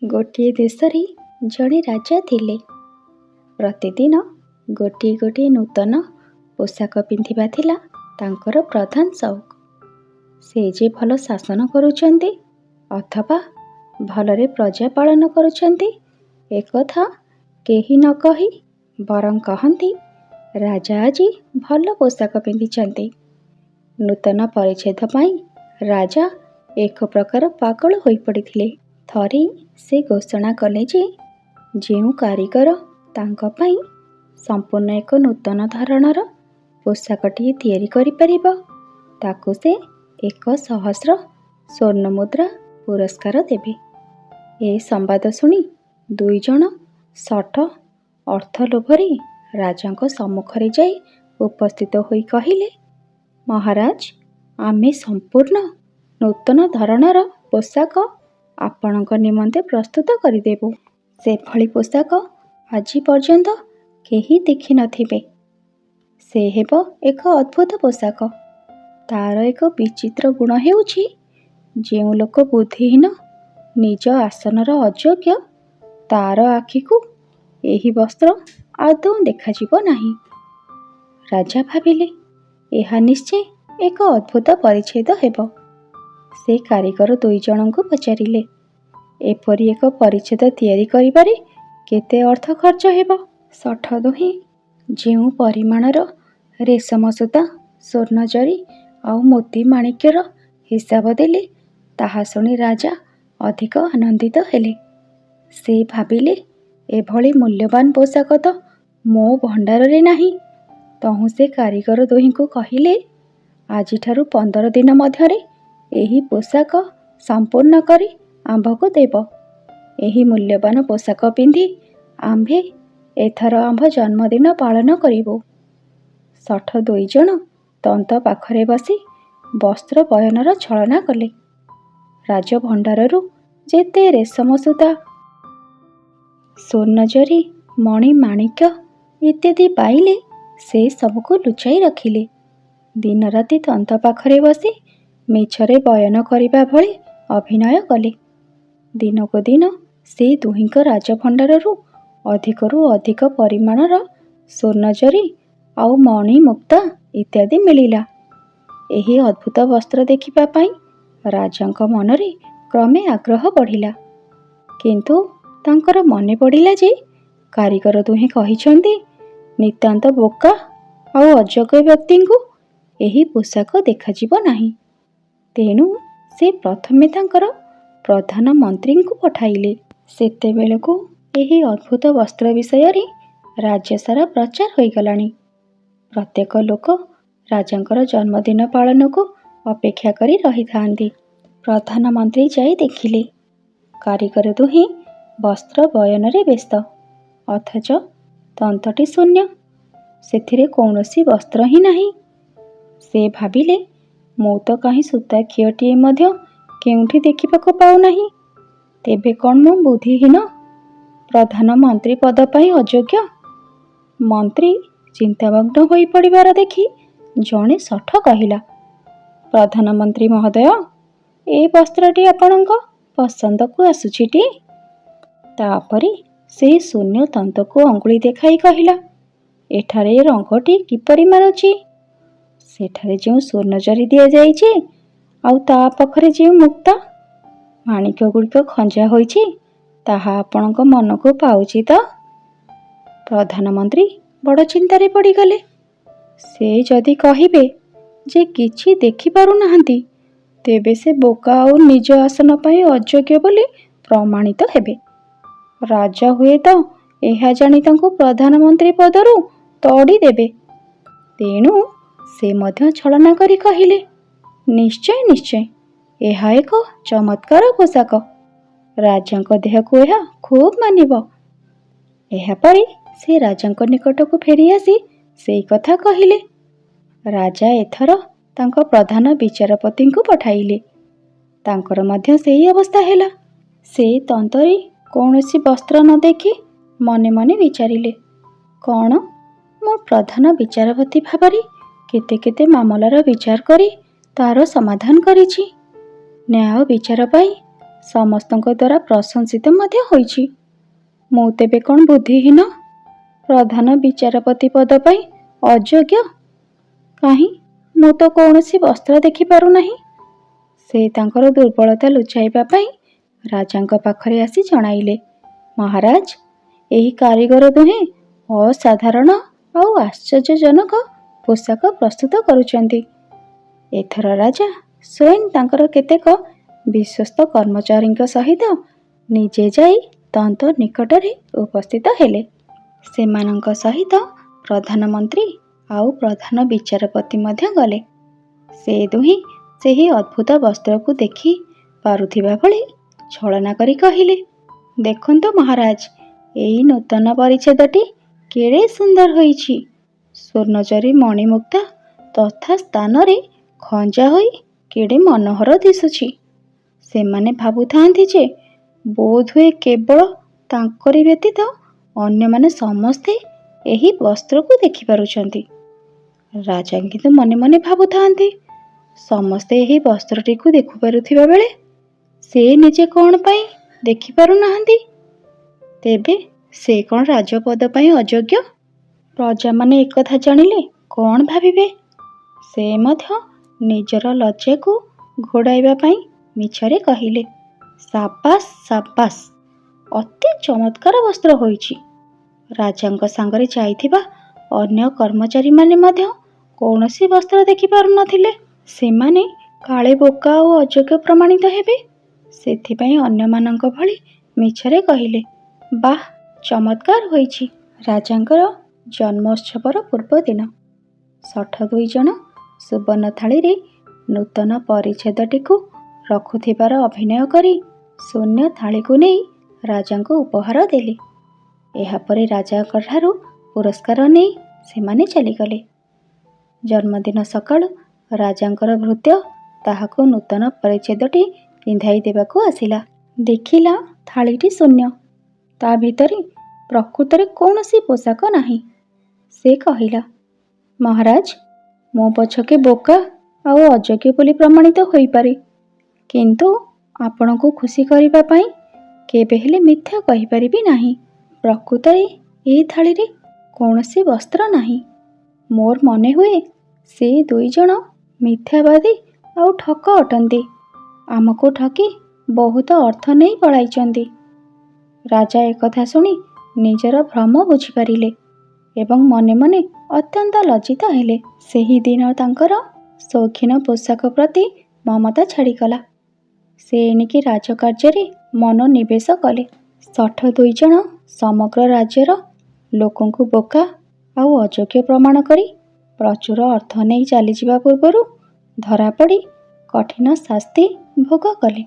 ଗୋଟିଏ ଦେଶରେ ଜଣେ ରାଜା ଥିଲେ। ପ୍ରତିଦିନ ଗୋଟିଏ ଗୋଟିଏ ନୂତନ ପୋଷାକ ପିନ୍ଧିବା ଥିଲା ତାଙ୍କର ପ୍ରଧାନ ସଉକ। ସେ ଯେ ଭଲ ଶାସନ କରୁଛନ୍ତି ଅଥବା ଭଲରେ ପ୍ରଜା ପାଳନ କରୁଛନ୍ତି ଏକଥା କେହି ନ କହି ବରଂ କହନ୍ତି, ରାଜା ଆଜି ଭଲ ପୋଷାକ ପିନ୍ଧିଛନ୍ତି। ନୂତନ ପରିଚ୍ଛେଦ ପାଇଁ ରାଜା ଏକ ପ୍ରକାର ପାଗଳ ହୋଇପଡ଼ିଥିଲେ। ଥରେ ସେ ଘୋଷଣା କଲେ ଯେ ଯେଉଁ କାରିଗର ତାଙ୍କ ପାଇଁ ସମ୍ପୂର୍ଣ୍ଣ ଏକ ନୂତନ ଧରଣର ପୋଷାକଟିଏ ତିଆରି କରିପାରିବ ତାକୁ ସେ 1,000 ସ୍ୱର୍ଣ୍ଣ ମୁଦ୍ରା ପୁରସ୍କାର ଦେବେ। ଏ ସମ୍ବାଦ ଶୁଣି ଦୁଇଜଣ ଶଠ ଅର୍ଥ ଲୋଭରେ ରାଜାଙ୍କ ସମ୍ମୁଖରେ ଯାଇ ଉପସ୍ଥିତ ହୋଇ କହିଲେ, ମହାରାଜ, ଆମେ ସମ୍ପୂର୍ଣ୍ଣ ନୂତନ ଧରଣର ପୋଷାକ ଆପଣଙ୍କ ନିମନ୍ତେ ପ୍ରସ୍ତୁତ କରିଦେବୁ। ସେଭଳି ପୋଷାକ ଆଜି ପର୍ଯ୍ୟନ୍ତ କେହି ଦେଖିନଥିବେ। ସେ ହେବ ଏକ ଅଦ୍ଭୁତ ପୋଷାକ। ତାର ଏକ ବିଚିତ୍ର ଗୁଣ ହେଉଛି, ଯେଉଁ ଲୋକ ବୁଦ୍ଧିହୀନ, ନିଜ ଆସନର ଅଯୋଗ୍ୟ, ତାର ଆଖିକୁ ଏହି ବସ୍ତ୍ର ଆଦୌ ଦେଖାଯିବ ନାହିଁ। ରାଜା ଭାବିଲେ, ଏହା ନିଶ୍ଚୟ ଏକ ଅଦ୍ଭୁତ ପରିଚ୍ଛେଦ ହେବ। ସେ କାରିଗର ଦୁଇଜଣଙ୍କୁ ପଚାରିଲେ, ଏପରି ଏକ ପରିଚ୍ଛେଦ ତିଆରି କରିବାରେ କେତେ ଅର୍ଥ ଖର୍ଚ୍ଚ ହେବ? ଶଠ ଦୁହେଁ ଯେଉଁ ପରିମାଣର ରେଶମ ସୂତା, ସ୍ୱର୍ଣ୍ଣ ଜରି ଆଉ ମୋତି ମାଣିକ୍ୟର ହିସାବ ଦେଲେ ତାହା ଶୁଣି ରାଜା ଅଧିକ ଆନନ୍ଦିତ ହେଲେ। ସେ ଭାବିଲେ, ଏଭଳି ମୂଲ୍ୟବାନ ପୋଷାକ ତ ମୋ ଭଣ୍ଡାରରେ ନାହିଁ। ତହୁଁ ସେ କାରିଗର ଦୁହିଁଙ୍କୁ କହିଲେ, ଆଜିଠାରୁ 15 ଦିନ ମଧ୍ୟରେ ଏହି ପୋଷାକ ସମ୍ପୂର୍ଣ୍ଣ କରି ଆମ୍ଭକୁ ଦେବ। ଏହି ମୂଲ୍ୟବାନ ପୋଷାକ ପିନ୍ଧି ଆମ୍ଭେ ଏଥର ଆମ୍ଭ ଜନ୍ମଦିନ ପାଳନ କରିବୁ। ଶଠ ଦୁଇଜଣ ତନ୍ତ ପାଖରେ ବସି ବସ୍ତ୍ର ବୟନର ଛଳନା କଲେ। ରାଜଭଣ୍ଡାରରୁ ଯେତେ ରେଶମ ସୂତା, ସ୍ୱର୍ଣ୍ଣ ଜରି, ମଣି ମାଣିକ୍ୟ ଇତ୍ୟାଦି ପାଇଲେ ସେ ସବୁକୁ ଲୁଚାଇ ରଖିଲେ। ଦିନରାତି ତନ୍ତ ପାଖରେ ବସି ମିଛରେ ବୟନ କରିବା ଭଳି ଅଭିନୟ କଲେ। ଦିନକୁ ଦିନ ସେ ଦୁହିଁଙ୍କ ରାଜଭଣ୍ଡାରରୁ ଅଧିକରୁ ଅଧିକ ପରିମାଣର ସ୍ୱର୍ଣ୍ଣ ଜରି ଆଉ ମଣି ମୁକ୍ତା ଇତ୍ୟାଦି ମିଳିଲା। ଏହି ଅଦ୍ଭୁତ ବସ୍ତ୍ର ଦେଖିବା ପାଇଁ ରାଜାଙ୍କ ମନରେ କ୍ରମେ ଆଗ୍ରହ ବଢ଼ିଲା। କିନ୍ତୁ ତାଙ୍କର ମନେ ପଡ଼ିଲା ଯେ କାରିଗର ଦୁହେଁ କହିଛନ୍ତି, ନିତାନ୍ତ ବୋକା ଆଉ ଅଯୋଗ୍ୟ ବ୍ୟକ୍ତିଙ୍କୁ ଏହି ପୋଷାକ ଦେଖାଯିବ ନାହିଁ। ତେଣୁ ସେ ପ୍ରଥମେ ତାଙ୍କର ପ୍ରଧାନ ମନ୍ତ୍ରୀଙ୍କୁ ପଠାଇଲେ। ସେତେବେଳକୁ ଏହି ଅଦ୍ଭୁତ ବସ୍ତ୍ର ବିଷୟରେ ରାଜ୍ୟସାରା ପ୍ରଚାର ହୋଇଗଲାଣି। ପ୍ରତ୍ୟେକ ଲୋକ ରାଜାଙ୍କର ଜନ୍ମଦିନ ପାଳନକୁ ଅପେକ୍ଷା କରି ରହିଥାନ୍ତି। ପ୍ରଧାନମନ୍ତ୍ରୀ ଯାଇ ଦେଖିଲେ, କାରିଗର ଦୁହେଁ ବସ୍ତ୍ର ବୟନରେ ବ୍ୟସ୍ତ, ଅଥଚ ତନ୍ତଟି ଶୂନ୍ୟ, ସେଥିରେ କୌଣସି ବସ୍ତ୍ର ହିଁ ନାହିଁ। ସେ ଭାବିଲେ, ମୁଁ ତ କାହିଁ ସୂତା ଖିଅଟିଏ ମଧ୍ୟ କେଉଁଠି ଦେଖିବାକୁ ପାଉନାହିଁ। ତେବେ କ'ଣ ମୁଁ ବୁଦ୍ଧିହୀନ, ପ୍ରଧାନମନ୍ତ୍ରୀ ପଦ ପାଇଁ ଅଯୋଗ୍ୟ? ମନ୍ତ୍ରୀ ଚିନ୍ତାମଗ୍ନ ହୋଇପଡ଼ିବାର ଦେଖି ଜଣେ ଶଠ କହିଲା, ପ୍ରଧାନମନ୍ତ୍ରୀ ମହୋଦୟ, ଏ ବସ୍ତ୍ରଟି ଆପଣଙ୍କ ପସନ୍ଦକୁ ଆସୁଛିଟି? ତାପରେ ସେ ଶୂନ୍ୟ ତନ୍ତକୁ ଅଙ୍ଗୁଳି ଦେଖାଇ କହିଲା, ଏଠାରେ ଏ ରଙ୍ଗଟି କିପରି ମାରୁଛି? ସେଠାରେ ଯେଉଁ ସ୍ୱର୍ଣ୍ଣ ଜରି ଦିଆଯାଇଛି ଆଉ ତା ପାଖରେ ଯେଉଁ ମୁକ୍ତା ମାଣିକ୍ୟ ଗୁଡ଼ିକ ଖଞ୍ଜା ହୋଇଛି ତାହା ଆପଣଙ୍କ ମନକୁ ପାଉଛି ତ? ପ୍ରଧାନମନ୍ତ୍ରୀ ବଡ଼ ଚିନ୍ତାରେ ପଡ଼ିଗଲେ। ସେ ଯଦି କହିବେ ଯେ କିଛି ଦେଖିପାରୁନାହାନ୍ତି, ତେବେ ସେ ବୋକା ଆଉ ନିଜ ଆସନ ପାଇଁ ଅଯୋଗ୍ୟ ବୋଲି ପ୍ରମାଣିତ ହେବେ। ରାଜା ହୁଏତ ଏହା ଜାଣି ତାଙ୍କୁ ପ୍ରଧାନମନ୍ତ୍ରୀ ପଦରୁ ତଡ଼ି ଦେବେ। ତେଣୁ ସେ ମଧ୍ୟ ଛଳନା କରି କହିଲେ, ନିଶ୍ଚୟ ନିଶ୍ଚୟ, ଏହା ଏକ ଚମତ୍କାର ପୋଷାକ। ରାଜାଙ୍କ ଦେହକୁ ଏହା ଖୁବ୍ ମାନିବ। ଏହାପରେ ସେ ରାଜାଙ୍କ ନିକଟକୁ ଫେରିଆସି ସେଇ କଥା କହିଲେ। ରାଜା ଏଥର ତାଙ୍କ ପ୍ରଧାନ ବିଚାରପତିଙ୍କୁ ପଠାଇଲେ। ତାଙ୍କର ମଧ୍ୟ ସେଇ ଅବସ୍ଥା ହେଲା। ସେ ତନ୍ତରେ କୌଣସି ବସ୍ତ୍ର ନ ଦେଖି ମନେ ମନେ ବିଚାରିଲେ, କ'ଣ ମୁଁ ପ୍ରଧାନ ବିଚାରପତି ଭାବରେ କେତେ କେତେ ମାମଲାର ବିଚାର କରି ତାର ସମାଧାନ କରିଛି। ନ୍ୟାୟ ବିଚାର ପାଇଁ ସମସ୍ତଙ୍କ ଦ୍ୱାରା ପ୍ରଶଂସିତ ମଧ୍ୟ ହୋଇଛି। ମୁଁ ତେବେ କ'ଣ ବୁଦ୍ଧିହୀନ, ପ୍ରଧାନ ବିଚାରପତି ପଦ ପାଇଁ ଅଯୋଗ୍ୟ? କାହିଁ, ମୁଁ ତ କୌଣସି ବସ୍ତ୍ର ଦେଖିପାରୁନାହିଁ। ସେ ତାଙ୍କର ଦୁର୍ବଳତା ଲୁଚାଇବା ପାଇଁ ରାଜାଙ୍କ ପାଖରେ ଆସି ଜଣାଇଲେ, ମହାରାଜ, ଏହି କାରିଗର ଦୁହେଁ ଅସାଧାରଣ ଆଉ ଆଶ୍ଚର୍ଯ୍ୟଜନକ ପୋଷାକ ପ୍ରସ୍ତୁତ କରୁଛନ୍ତି। ଏଥର ରାଜା ସ୍ୱୟଂ ତାଙ୍କର କେତେକ ବିଶ୍ୱସ୍ତ କର୍ମଚାରୀଙ୍କ ସହିତ ନିଜେ ଯାଇ ତନ୍ତ ନିକଟରେ ଉପସ୍ଥିତ ହେଲେ। ସେମାନଙ୍କ ସହିତ ପ୍ରଧାନମନ୍ତ୍ରୀ ଆଉ ପ୍ରଧାନ ବିଚାରପତି ମଧ୍ୟ ଗଲେ। ସେ ଦୁହେଁ ସେହି ଅଦ୍ଭୁତ ବସ୍ତ୍ରକୁ ଦେଖି ପାରୁଥିବା ଭଳି ଛଳନା କରି କହିଲେ, ଦେଖନ୍ତୁ ମହାରାଜ, ଏଇ ନୂତନ ପରିଚ୍ଛେଦଟି କେଡ଼େ ସୁନ୍ଦର ହୋଇଛି। ସ୍ୱର୍ଣ୍ଣଜରୀ ମଣିମୁକ୍ତା ତଥା ସ୍ଥାନରେ ଖଞ୍ଜା ହୋଇ କେଡ଼େ ମନୋହର ଦିଶୁଛି। ସେମାନେ ଭାବୁଥାନ୍ତି ଯେ ବୋଧହୁଏ କେବଳ ତାଙ୍କରି ବ୍ୟତୀତ ଅନ୍ୟମାନେ ସମସ୍ତେ ଏହି ବସ୍ତ୍ରକୁ ଦେଖିପାରୁଛନ୍ତି। ରାଜା କିନ୍ତୁ ମନେ ମନେ ଭାବୁଥାନ୍ତି, ସମସ୍ତେ ଏହି ବସ୍ତ୍ରଟିକୁ ଦେଖିପାରୁଥିବା ବେଳେ ସେ ନିଜେ କ'ଣ ପାଇଁ ଦେଖିପାରୁନାହାନ୍ତି? ତେବେ ସେ କ'ଣ ରାଜପଦ ପାଇଁ ଅଯୋଗ୍ୟ? ପ୍ରଜାମାନେ ଏକଥା ଜାଣିଲେ କ'ଣ ଭାବିବେ? ସେ ମଧ୍ୟ ନିଜର ଲଜ୍ଜାକୁ ଘୋଡ଼ାଇବା ପାଇଁ ମିଛରେ କହିଲେ, ସାବାସ୍ ସାବାସ୍, ଅତି ଚମତ୍କାର ବସ୍ତ୍ର ହୋଇଛି। ରାଜାଙ୍କ ସାଙ୍ଗରେ ଯାଇଥିବା ଅନ୍ୟ କର୍ମଚାରୀମାନେ ମଧ୍ୟ କୌଣସି ବସ୍ତ୍ର ଦେଖିପାରୁନଥିଲେ। ସେମାନେ କାଳେ ବୋକା ଓ ଅଯୋଗ୍ୟ ପ୍ରମାଣିତ ହେବେ, ସେଥିପାଇଁ ଅନ୍ୟମାନଙ୍କ ଭଳି ମିଛରେ କହିଲେ, ବାଃ, ଚମତ୍କାର ହୋଇଛି। ରାଜାଙ୍କର ଜନ୍ମୋତ୍ସବର ପୂର୍ବଦିନ ଶଠ 2 ଜଣ ସୁବର୍ଣ୍ଣ ଥାଳିରେ ନୂତନ ପରିଚ୍ଛେଦଟିକୁ ରଖୁଥିବାର ଅଭିନୟ କରି ଶୂନ୍ୟ ଥାଳିକୁ ନେଇ ରାଜାଙ୍କୁ ଉପହାର ଦେଲେ। ଏହାପରେ ରାଜାଙ୍କଠାରୁ ପୁରସ୍କାର ନେଇ ସେମାନେ ଚାଲିଗଲେ। ଜନ୍ମଦିନ ସକାଳୁ ରାଜାଙ୍କର ଭୃତ୍ୟ ତାହାକୁ ନୂତନ ପରିଚ୍ଛେଦଟି ପିନ୍ଧାଇ ଦେବାକୁ ଆସିଲା। ଦେଖିଲା ଥାଳିଟି ଶୂନ୍ୟ, ତା ଭିତରେ ପ୍ରକୃତରେ କୌଣସି ପୋଷାକ ନାହିଁ। ସେ କହିଲା, ମହାରାଜ, ମୁଁ ପଛକେ ବୋକା ଆଉ ଅଯୋଗ୍ୟ ବୋଲି ପ୍ରମାଣିତ ହୋଇପାରେ, କିନ୍ତୁ ଆପଣଙ୍କୁ ଖୁସି କରିବା ପାଇଁ କେବେ ହେଲେ ମିଥ୍ୟା କହିପାରିବି ନାହିଁ। ପ୍ରକୃତରେ ଏହି ଥାଳିରେ କୌଣସି ବସ୍ତ୍ର ନାହିଁ। ମୋର ମନେ ହୁଏ ସେ 2 ଜଣ ମିଥ୍ୟାବାଦୀ ଆଉ ଠକ ଅଟନ୍ତି। ଆମକୁ ଠକି ବହୁତ ଅର୍ଥ ନେଇ ପଳାଇଛନ୍ତି। ରାଜା ଏକଥା ଶୁଣି ନିଜର ଭ୍ରମ ବୁଝିପାରିଲେ ଏବଂ ମନେ ମନେ ଅତ୍ୟନ୍ତ ଲଜ୍ଜିତ ହେଲେ। ସେହି ଦିନ ତାଙ୍କର ସୌଖିନ ପୋଷାକ ପ୍ରତି ମମତା ଛାଡ଼ିଗଲା। ସେ ଏଣିକି ରାଜକାର୍ଯ୍ୟରେ ମନୋନିବେଶ କଲେ। ଶଠ 2 ଜଣ ସମଗ୍ର ରାଜ୍ୟର ଲୋକଙ୍କୁ ବୋକା ଆଉ ଅଯୋଗ୍ୟ ପ୍ରମାଣ କରି ପ୍ରଚୁର ଅର୍ଥ ନେଇ ଚାଲିଯିବା ପୂର୍ବରୁ ଧରାପଡ଼ି କଠିନ ଶାସ୍ତି ଭୋଗ କଲେ।